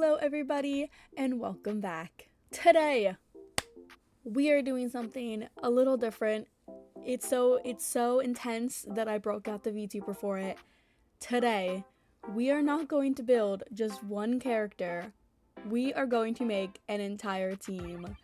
Hello everybody and welcome back. Today we are doing something a little different. It's so intense that I broke out the VTuber for it. Today we are not going to build just one character. We are going to make an entire team.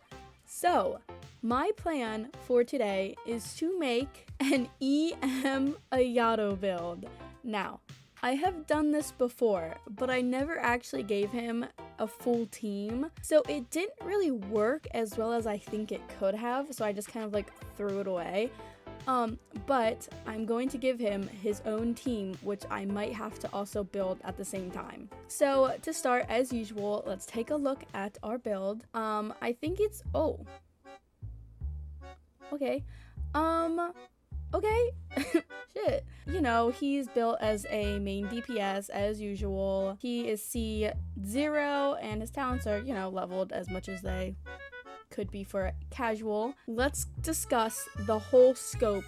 So my plan for today is to make an EM Ayato build. Now, I have done this before, but I never actually gave him a full team, so it didn't really work as well as I think it could have, so I just kind of like threw it away. But I'm going to give him his own team, which I might have to also build at the same time. So to start, as usual, let's take a look at our build. I think it's, okay. Okay. Shit. You know, he's built as a main DPS as usual. He is C0 and his talents are, leveled as much as they could be for casual. Let's discuss the whole scope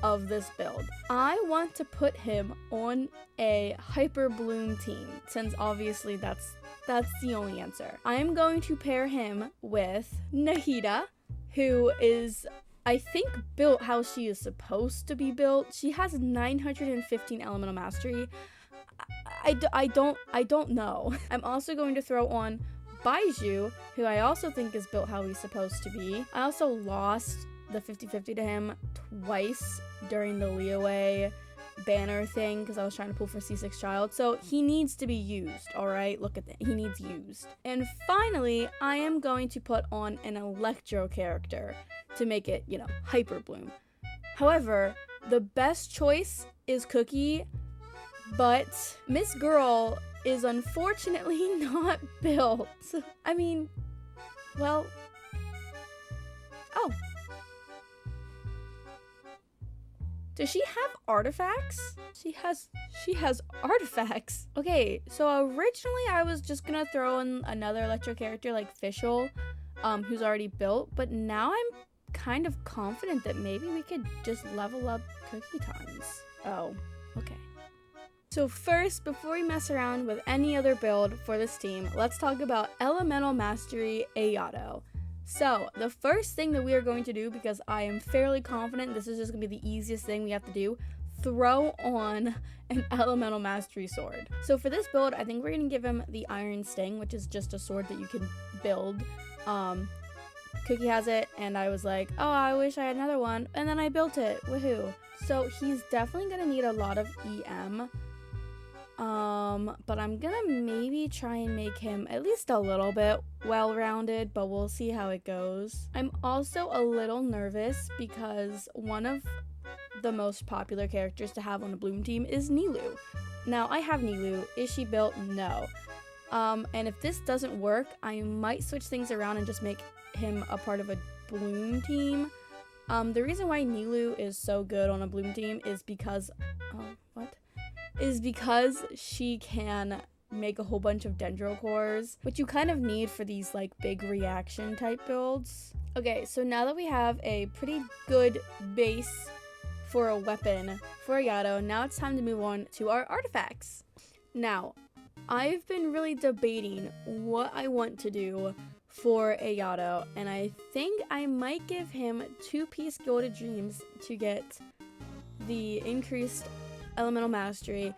of this build. I want to put him on a Hyper Bloom team, since obviously that's the only answer. I am going to pair him with Nahida, who is, I think, built how she is supposed to be built. She has 915 elemental mastery. I don't know. I'm also going to throw on Baiju, who I also think is built how he's supposed to be. I also lost the 50-50 to him twice during the Leeway banner thing because I was trying to pull for C6 child, so he needs to be used. All right, look at that, he needs used. And finally, I am going to put on an electro character to make it, Hyper Bloom. However, the best choice is Kuki, but Miss Girl is unfortunately not built. I mean, well, oh. Does she have artifacts? She has artifacts. Okay, so originally I was just gonna throw in another electro character like Fischl, who's already built, but now I'm kind of confident that maybe we could just level up Cookie Times. Oh, okay. So first, before we mess around with any other build for this team, let's talk about Elemental Mastery Ayato. So, the first thing that we are going to do, because I am fairly confident this is just going to be the easiest thing we have to do, throw on an Elemental Mastery sword. So for this build, I think we're going to give him the Iron Sting, which is just a sword that you can build. Cookie has it, and I was like, oh, I wish I had another one, and then I built it. Woohoo. So he's definitely going to need a lot of EM. But I'm gonna maybe try and make him at least a little bit well-rounded, but we'll see how it goes. I'm also a little nervous because one of the most popular characters to have on a Bloom team is Nilou. Now, I have Nilou. Is she built? No. And if this doesn't work, I might switch things around and just make him a part of a Bloom team. The reason why Nilou is so good on a Bloom team is because, because she can make a whole bunch of dendro cores, which you kind of need for these like big reaction type builds. Okay, so now that we have a pretty good base for a weapon for Ayato, now it's time to move on to our artifacts. Now, I've been really debating what I want to do for Ayato, and I think I might give him 2-piece Gilded Dreams to get the increased elemental mastery.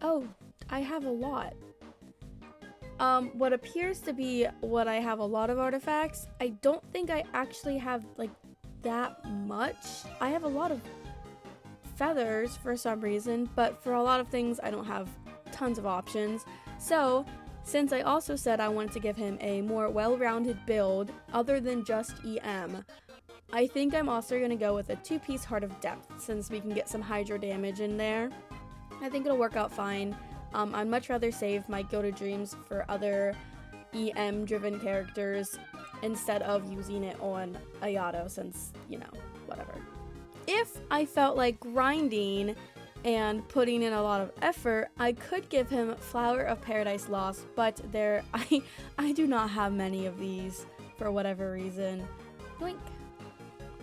Oh, I have a lot. What appears to be what I have a lot of artifacts, I don't think I actually have like that much. I have a lot of feathers for some reason, but for a lot of things I don't have tons of options. So since I also said I wanted to give him a more well-rounded build other than just EM, I think I'm also going to go with a 2-piece Heart of Depth, since we can get some hydro damage in there. I think it'll work out fine. I'd much rather save my Gilded Dreams for other EM-driven characters instead of using it on Ayato, since, whatever. If I felt like grinding and putting in a lot of effort, I could give him Flower of Paradise Lost, but I do not have many of these for whatever reason. Blink.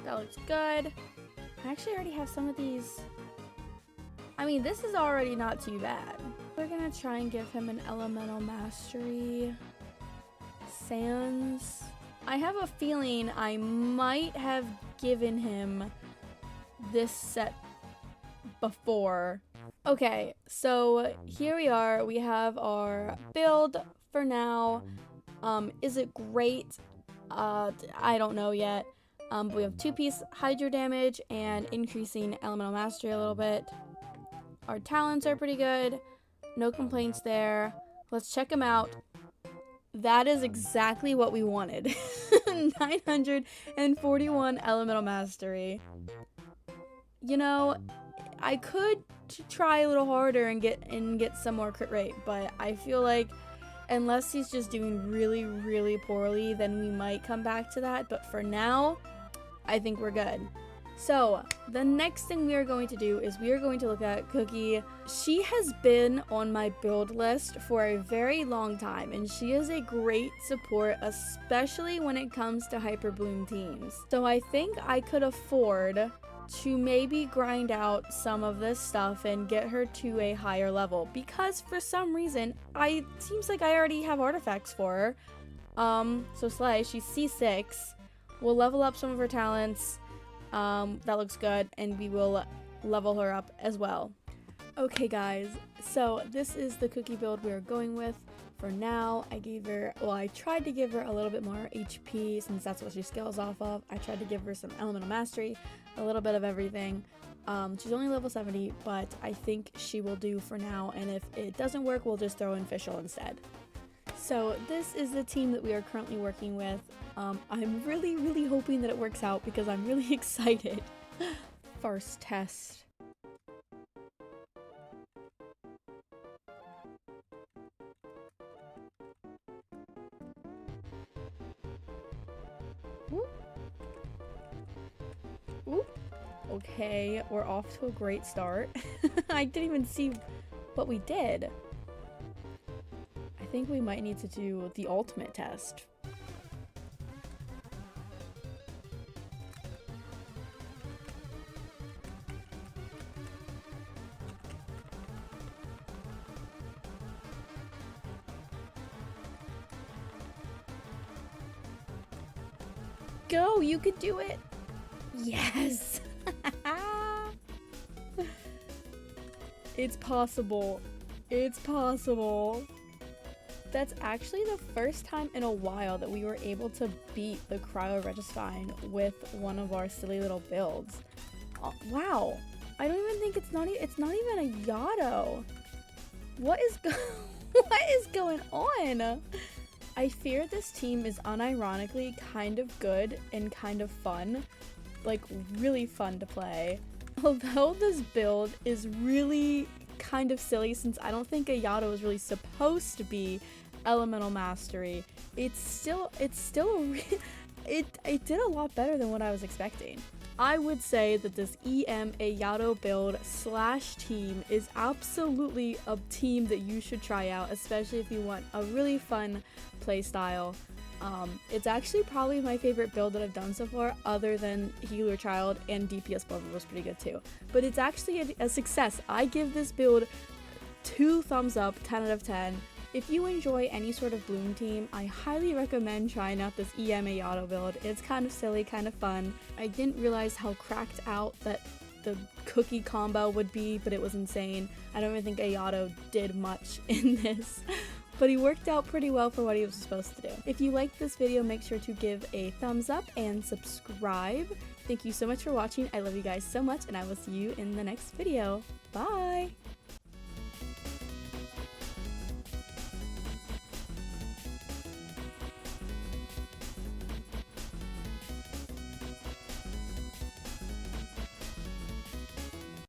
That looks good. I actually already have some of these. I mean, this is already not too bad. We're gonna try and give him an elemental mastery. Sans. I have a feeling I might have given him this set before. Okay, so here we are. We have our build for now. Is it great? I don't know yet. But we have 2-piece Hydro damage and increasing Elemental Mastery a little bit. Our talents are pretty good. No complaints there. Let's check them out. That is exactly what we wanted. 941 Elemental Mastery. You know, I could try a little harder and get some more crit rate, but I feel like unless he's just doing really, really poorly, then we might come back to that. But for now, I think we're good. So the next thing we are going to do is we are going to look at Kuki. She has been on my build list for a very long time, and she is a great support, especially when it comes to Hyper Bloom teams. So I think I could afford to maybe grind out some of this stuff and get her to a higher level, because for some reason seems like I already have artifacts for her. So Slay, she's C6. We'll level up some of her talents. That looks good, and we will level her up as well. Okay guys, so this is the Kuki build we are going with. For now, I tried to give her a little bit more HP since that's what she scales off of. I tried to give her some Elemental Mastery, a little bit of everything. She's only level 70, but I think she will do for now, and if it doesn't work, we'll just throw in Fischl instead. So this is the team that we are currently working with. I'm really, really hoping that it works out because I'm really excited. First test. Whoop. Whoop. Okay, we're off to a great start. I didn't even see what we did. I think we might need to do the ultimate test. Go, you could do it. Yes. It's possible. It's possible. That's actually the first time in a while that we were able to beat the Cryo Registine with one of our silly little builds. Wow. I don't even think it's not even a Ayato. What is going on? I fear this team is unironically kind of good and kind of fun. Like, really fun to play. Although this build is really kind of silly since I don't think Ayato is really supposed to be Elemental Mastery, it did a lot better than what I was expecting. I would say that this EM Ayato build / team is absolutely a team that you should try out, especially if you want a really fun playstyle. It's actually probably my favorite build that I've done so far, other than Healer Child, and DPS Blover was pretty good too. But it's actually a success. I give this build 2 thumbs up, 10 out of 10. If you enjoy any sort of Bloom team, I highly recommend trying out this EM Ayato build. It's kind of silly, kind of fun. I didn't realize how cracked out that the Kuki combo would be, but it was insane. I don't even think Ayato did much in this, but he worked out pretty well for what he was supposed to do. If you liked this video, make sure to give a thumbs up and subscribe. Thank you so much for watching. I love you guys so much, and I will see you in the next video. Bye!